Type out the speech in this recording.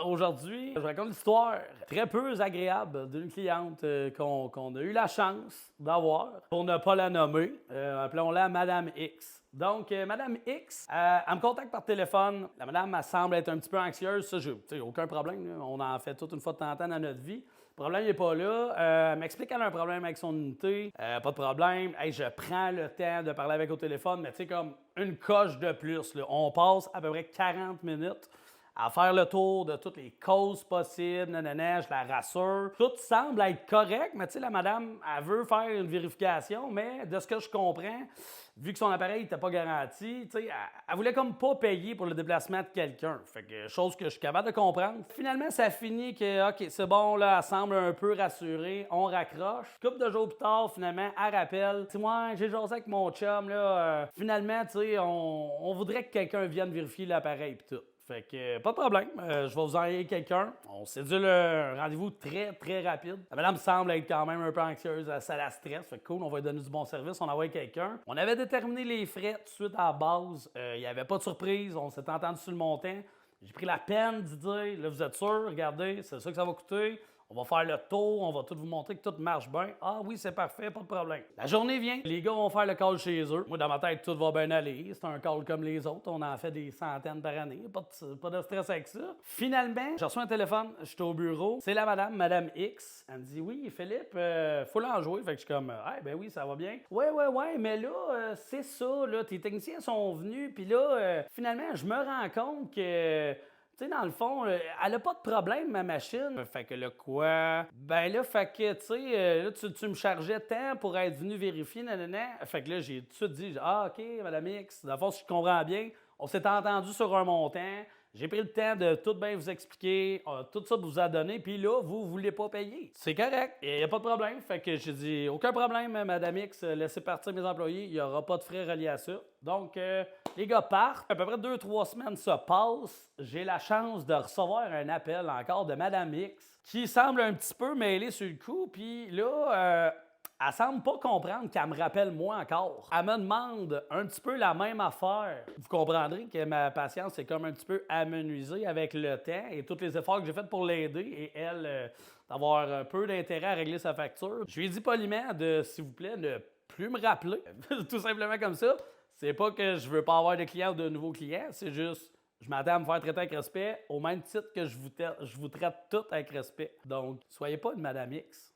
Aujourd'hui, je raconte l'histoire très peu agréable d'une cliente qu'on a eu la chance d'avoir, pour ne pas la nommer. Appelons-la Madame X. Donc, Madame X, elle me contacte par téléphone. La madame, elle semble être un petit peu anxieuse. Ça, j'ai aucun problème, là. On en fait toute une fois de temps en temps dans notre vie. Le problème n'est pas là. Elle m'explique qu'elle a un problème avec son unité. Pas de problème. Hey, je prends le temps de parler avec au téléphone, mais tu sais, comme une coche de plus, là. On passe à peu près 40 minutes à faire le tour de toutes les causes possibles, nanana, je la rassure. Tout semble être correct, mais tu sais, la madame, elle veut faire une vérification, mais de ce que je comprends, vu que son appareil n'était pas garanti, tu sais, elle voulait comme pas payer pour le déplacement de quelqu'un. Fait que, chose que je suis capable de comprendre. Finalement, ça finit que, OK, c'est bon, là, elle semble un peu rassurée, on raccroche. Couple de jours plus tard, finalement, elle rappelle. Tu sais, moi, j'ai jasé avec mon chum, là, finalement, tu sais, on voudrait que quelqu'un vienne vérifier l'appareil pis tout. Fait que, pas de problème. Je vais vous envoyer quelqu'un. On sédule un rendez-vous très, très rapide. La madame semble être quand même un peu anxieuse, ça la stresse. Fait que cool, on va lui donner du bon service. On envoie quelqu'un. On avait déterminé les frais tout de suite à la base. Il n'y avait pas de surprise. On s'était entendu sur le montant. J'ai pris la peine d'y dire, là, vous êtes sûr? Regardez, c'est ça que ça va coûter. On va faire le tour, on va tout vous montrer que tout marche bien. Ah oui, c'est parfait, pas de problème. La journée vient, les gars vont faire le call chez eux. Moi, dans ma tête, tout va bien aller. C'est un call comme les autres. On en fait des centaines par année. Pas de stress avec ça. Finalement, j'ai reçu un téléphone, j'étais au bureau. C'est la Madame X. Elle me dit, oui, Philippe, faut l'en jouer. Fait que je suis comme, ah, ben oui, ça va bien. Ouais, mais là, c'est ça, là, tes techniciens sont venus, puis là, finalement, je me rends compte que tu sais, dans le fond, elle a pas de problème, ma machine. Fait que là, quoi? Ben là, fait que, tu sais, là, tu me chargeais tant pour être venu vérifier, nanana. Fait que là, j'ai tout de suite dit, ah, OK, Madame X, dans le fond, si je comprends bien, on s'est entendu sur un montant. J'ai pris le temps de tout bien vous expliquer, tout ça vous a donné, puis là, vous voulez pas payer. C'est correct, il n'y a pas de problème. Fait que j'ai dit, aucun problème, Madame X, laissez partir mes employés, il n'y aura pas de frais reliés à ça. Donc, les gars partent. À peu près 2-3 semaines se passent. J'ai la chance de recevoir un appel encore de Madame X qui semble un petit peu mêlée sur le coup. Puis là, elle semble pas comprendre qu'elle me rappelle moi encore. Elle me demande un petit peu la même affaire. Vous comprendrez que ma patience est comme un petit peu amenuisée avec le temps et tous les efforts que j'ai faits pour l'aider et elle, d'avoir un peu d'intérêt à régler sa facture. Je lui ai dit poliment de, s'il vous plaît, ne plus me rappeler. Tout simplement comme ça. C'est pas que je veux pas avoir de clients ou de nouveaux clients, c'est juste je m'attends à me faire traiter avec respect au même titre que je vous traite tout avec respect. Donc, soyez pas une Madame X.